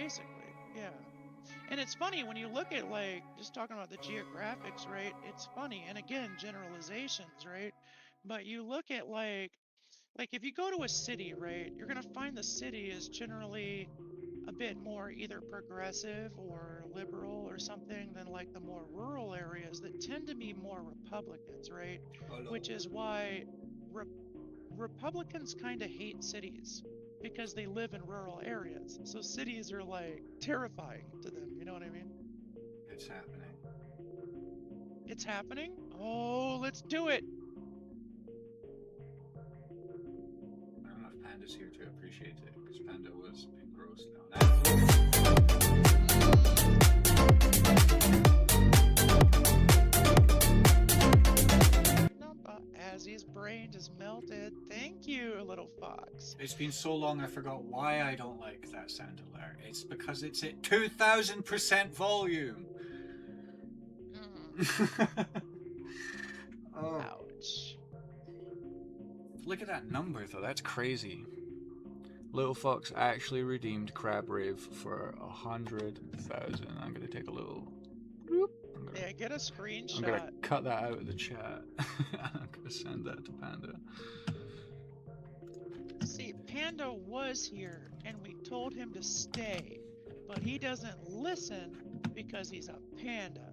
basically, yeah. And it's funny when you look at like just talking about the geographics, right? It's funny, and again, generalizations, right? But you look at like if you go to a city, right, you're gonna find the city is generally a bit more either progressive or liberal or something than like the more rural areas that tend to be more Republicans, right? Which Hello. is why Re- Republicans kind of hate cities because they live in rural areas. So cities are like terrifying to them, you know what I mean? It's happening. It's happening. Oh, let's do it. I don't know if Panda's here to appreciate it because Panda was engrossed now. Nope, Azzy's brain just melted. Thank you, little fox. It's been so long I forgot why I don't like that sound alert. It's because it's at 2000% volume. Mm, Oh, ouch. look at that number though. That's crazy. Little Fox actually redeemed Crab Rave for 100,000. I'm gonna take a little. Yeah, get a I'm gonna screenshot. cut that out of the chat. I'm gonna send that to Panda. See, Panda was here and we told him to stay, but he doesn't listen because he's a panda.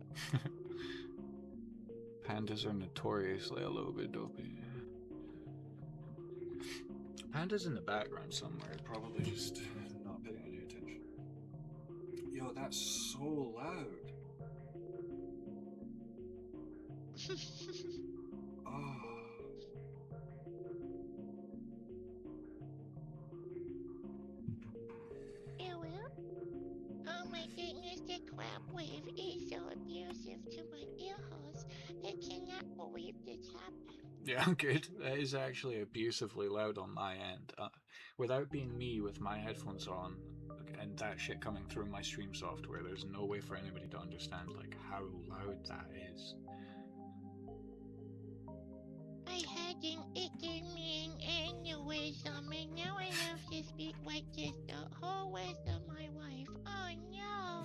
Pandas are notoriously a little bit dopey. Panda's in the background somewhere, probably just not paying any attention. Yo, that's so loud. Oh. Ella? Oh my goodness, the crab wave is so abusive to my ear holes. I cannot believe this happened. Yeah, I'm good. That is actually abusively loud on my end. Without being me with my headphones on and that shit coming through my stream software, there's no way for anybody to understand like how loud that is. I had an ignorant aneurysm and now I have to speak like this the whole rest of my life. Oh no!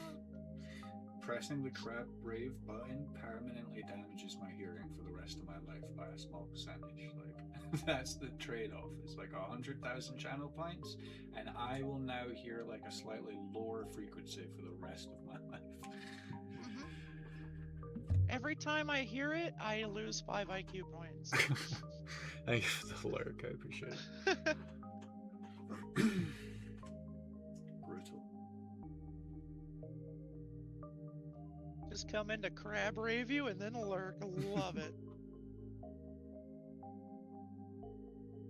Pressing the crab brave button permanently damages my hearing for the rest of my life by a small percentage. Like that's the trade-off. It's like 100,000 channel points, and I will now hear like a slightly lower frequency for the rest of my life. Mhm. Every time I hear it, I lose 5 IQ points. Thank you for the lurk. I appreciate it. Brutal. Just come into crab review and then lurk. Love it.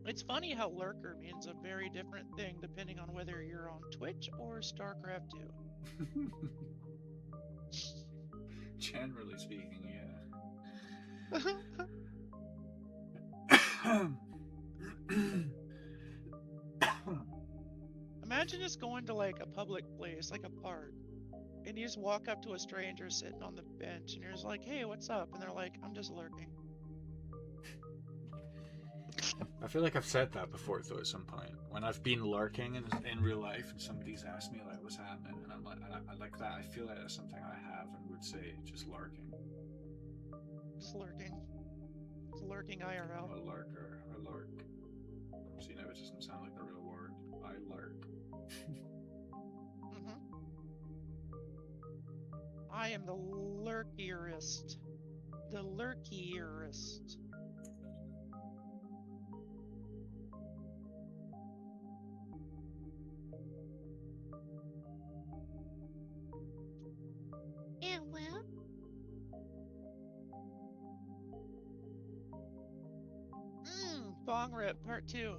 It's funny how lurker means a very different thing depending on whether you're on Twitch or StarCraft 2. Generally speaking, yeah. Imagine just going to like a public place, like a park, and you just walk up to a stranger sitting on the bench and you're just like, hey, what's up? And they're like, I'm just lurking. I feel like I've said that before though at some point when I've been lurking in real life and somebody's asked me like what's happening and I'm like I like that. I feel like that's something I have and would say just lurking. Just lurking. Just lurking IRL. I'm a lurker. I lurk. See, now it doesn't sound like a real word. I lurk. Mm-hmm. I am the lurkierist. The lurkierist. Ella? Bong rip part 2.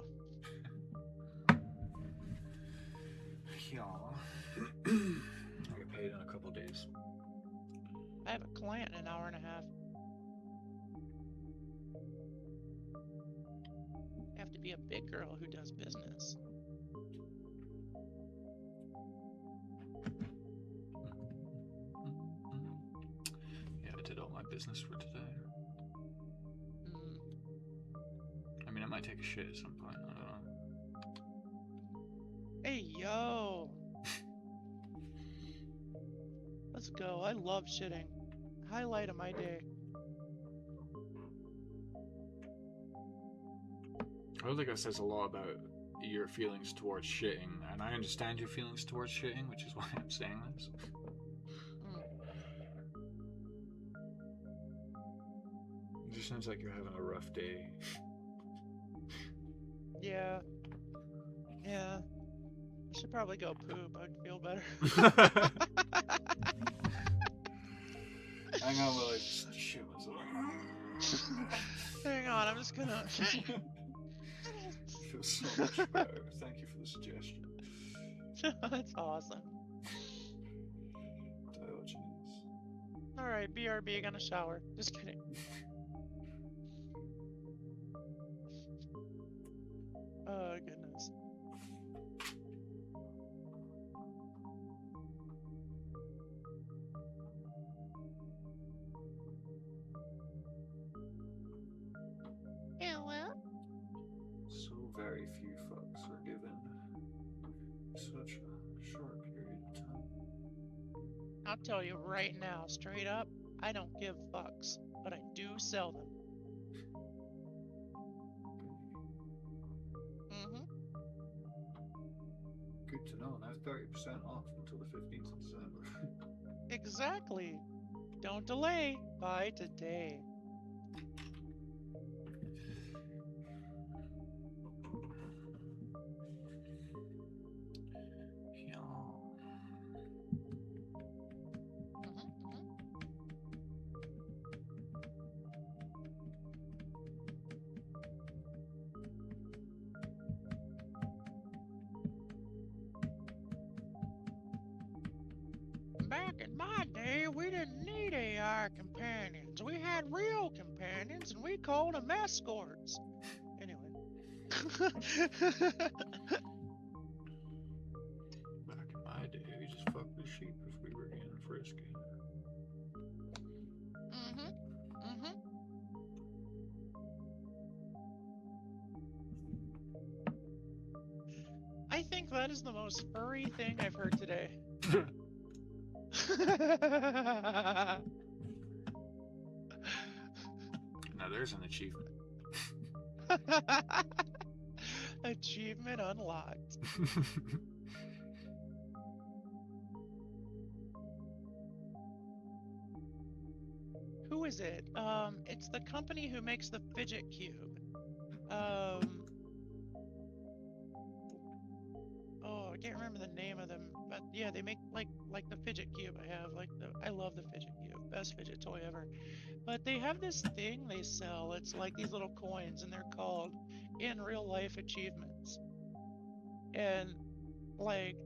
Yeah. I get paid in a couple days. I have a client in an hour and a half. I have to be a big girl who does business. Yeah, I did all my business for today. Mm. I mean, I might take a shit at some point. I don't know. Hey, yo. Let's go. I love shitting. Highlight of my day. I think that says a lot about your feelings towards shitting, and I understand your feelings towards shitting, which is why I'm saying this. Mm. It just sounds like you're having a rough day. Yeah. Yeah. I should probably go poop. I'd feel better. Hang on while I just shit myself. Hang on, I'm just gonna. Feels so much better. Thank you for the suggestion. That's awesome. Diogenes. Alright, BRB, gonna shower. Just kidding. Oh, goodness. Yeah, well, So very few fucks are given such a short period of time. I'll tell you right now, straight up, I don't give fucks, but I do sell them. Mm-hmm. Good to know. Now 30% off until the 15th of December. Exactly. Don't delay. Buy today. Yeah. Mm-hmm. Back in my day, we didn't need AI companions. We had real companions, and we called them escorts. Anyway. Back in my day, we just fucked the sheep if we were getting frisky. Mm-hmm. Mm-hmm. I think that is the most furry thing I've heard today. Now there's an achievement. Achievement unlocked. Who is it? It's the company who makes the fidget cube. Oh, I can't remember the name of them, but yeah, they make like the fidget cube I have. I love the fidget cube, best fidget toy ever. But they have this thing they sell. It's like these little coins, and they're called in real life achievements. And like,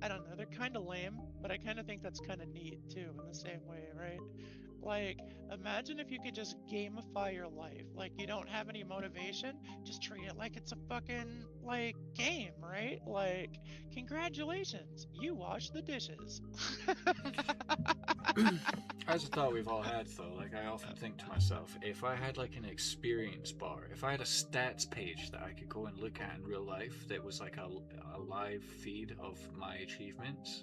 I don't know, they're kind of lame, but I kind of think that's kind of neat too, in the same way, right? Like, imagine if you could just gamify your life. Like, you don't have any motivation, just treat it like it's a fucking, like, game, right? Like, congratulations, you washed the dishes. As a thought we've all had though, like I often think to myself, if I had like an experience bar, if I had a stats page that I could go and look at in real life that was like a live feed of my achievements,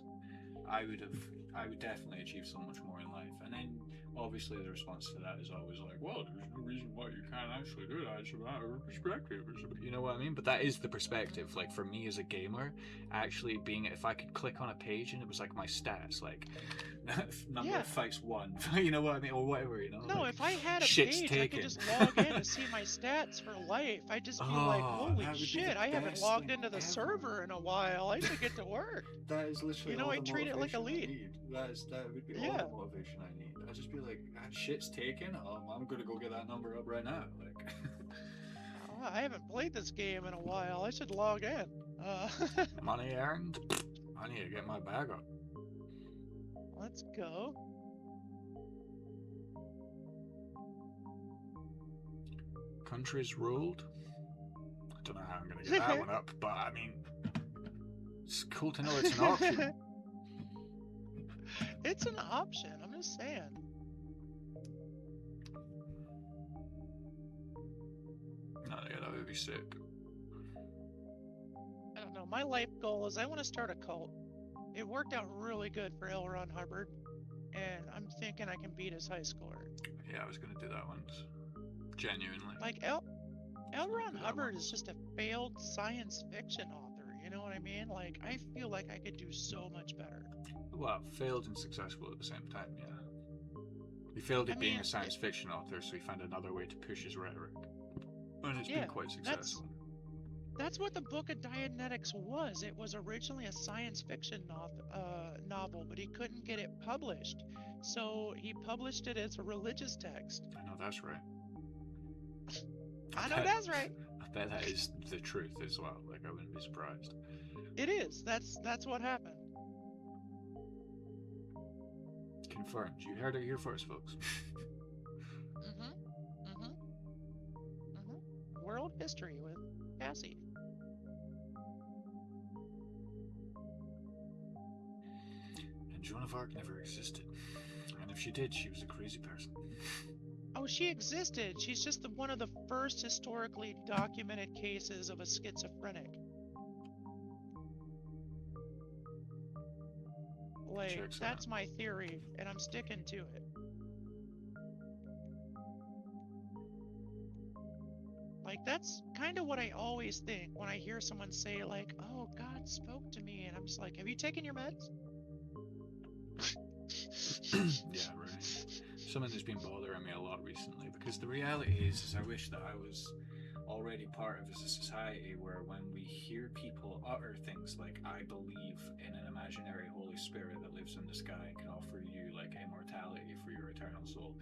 I would definitely achieve so much more in life. And then obviously the response to that is always like, well, there's no reason why you can't actually do that. It's a matter of perspective. You know what I mean? But that is the perspective. Like for me as a gamer, actually being, if I could click on a page and it was like my stats, like number Yeah. of fights won, you know what I mean? Or whatever, you know? No, like, if I had a shit's page, I taken. could just log in to see my stats for life. I'd just be like, Oh, holy that would be shit, the I haven't best logged thing into the ever. server in a while. I should get to work. That is literally You know, all I the treat it like a motivation I lead. need. That would be all Yeah. the motivation I need. I'd just be like, ah, shit's taken. I'm gonna go get that number up right now. Like, Oh, I haven't played this game in a while. I should log in. money earned. I need to get my bag up. Let's go. Countries ruled. I don't know how I'm gonna get that one up, but I mean, it's cool to know it's an option. It's an option. I'm just saying. No, yeah, that would be sick. I don't know. My life goal is I want to start a cult. It worked out really good for L. Ron Hubbard. and I'm thinking I can beat his high score. Yeah, I was gonna do that one. Genuinely. Like I was L. gonna Ron do that Hubbard one. is just a failed science fiction author. You know what I mean? Like, I feel like I could do so much better. Well, failed and successful at the same time, yeah. He failed I at being mean, a science fiction author, so he found another way to push his rhetoric. And it's been yeah, quite that's successful. that's what the Book of Dianetics was. It was originally a science fiction novel, but he couldn't get it published, so he published it as a religious text. I know that's right. I know bet, that's right. I bet that is the truth as well. Like, I wouldn't be surprised. It is. That's what happened. Confirmed. You heard it here first, folks. Mhm. Mhm. Mhm. World history with Cassie. And Joan of Arc never existed. And if she did, she was a crazy person. Oh, she existed. She's just one of the first historically documented cases of a schizophrenic. Like, Checks out. that's my theory, and I'm sticking to it. Like, that's kind of what I always think when I hear someone say, like, oh, God spoke to me. And I'm just like, have you taken your meds? Yeah, right. Something that's been bothering me a lot recently, because the reality is I wish that I was already part of a society where when we hear people utter things like, I believe in an imaginary Holy Spirit that lives in the sky and can offer you like immortality for your eternal soul,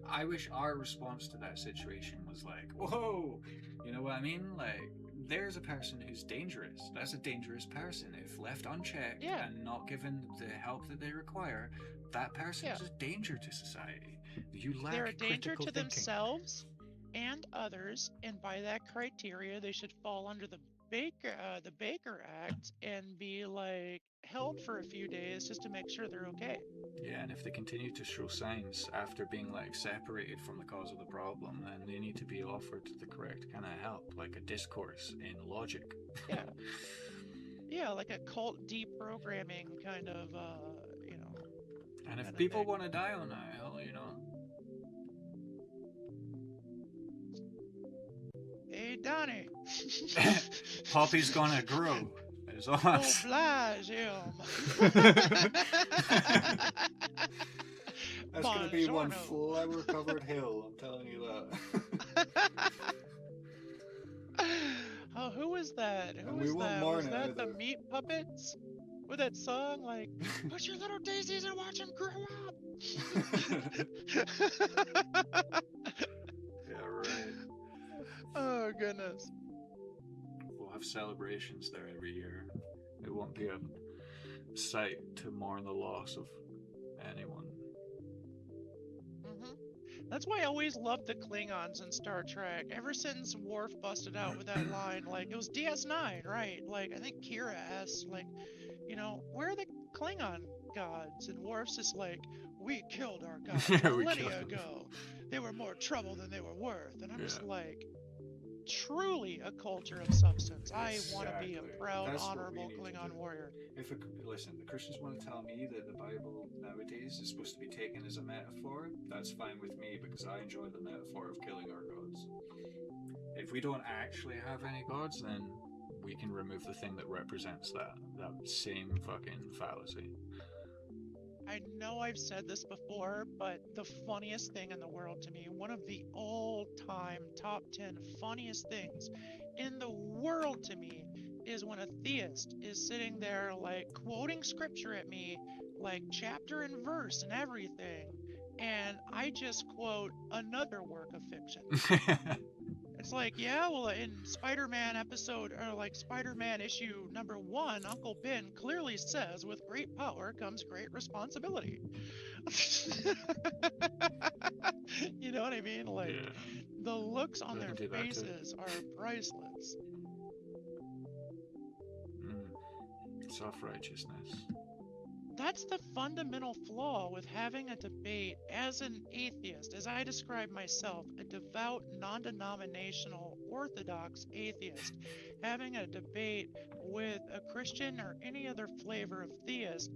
I wish our response to that situation was like, whoa, you know what I mean? Like, there's a person who's dangerous. That's a dangerous person. If left unchecked Yeah. and not given the help that they require, that person Yeah. is a danger to society. You lack They're a danger critical to thinking. themselves and others, and by that criteria, they should fall under the Baker Act and be like held for a few days just to make sure they're okay. Yeah, and if they continue to show signs after being like separated from the cause of the problem, then they need to be offered the correct kind of help, like a discourse in logic. Yeah. Yeah, like a cult deprogramming kind of, you know, And if kind of people thing. want to die on that hill, you know. Hey, Donnie. Poppy's gonna grow. It's us. Oblige him. That's gonna be one Buongiorno. flower covered hill, I'm telling you that. Oh, who was that? Who And we was won't that? mourn Was it that the either. Meat Puppets? With that song, like, put your little daisies and watch them grow up. Yeah, right. Oh, goodness. We'll have celebrations there every year. It won't be a sight to mourn the loss of anyone. That's why I always loved the Klingons in Star Trek. Ever since Worf busted out with that line, like, it was DS9, right? Like, I think Kira asked, like, you know, where are the Klingon gods? And Worf's just like, we killed our gods Yeah, we millennia killed them. ago. They were more trouble than they were worth. And I'm just Yeah. like, truly a culture of substance. I want to be a Exactly. proud, That's what we honorable need to Klingon do. warrior. Listen, the Christians want to tell me that the Bible nowadays is supposed to be taken as a metaphor. That's fine with me because I enjoy the metaphor of killing our gods. If we don't actually have any gods, then we can remove the thing that represents that same fucking fallacy. I know I've said this before, but the funniest thing in the world to me, one of the all-time top 10 funniest things in the world to me, is when a theist is sitting there like quoting scripture at me, like chapter and verse and everything, and I just quote another work of fiction. It's like, yeah, well, in Spider-Man episode, or like Spider-Man issue number 1, Uncle Ben clearly says, with great power comes great responsibility. You know what I mean? Like, Yeah, the looks on I their can do that too. faces are priceless. Self-righteousness. That's the fundamental flaw with having a debate as an atheist, as I describe myself, a devout, non-denominational, orthodox atheist, having a debate with a Christian or any other flavor of theist.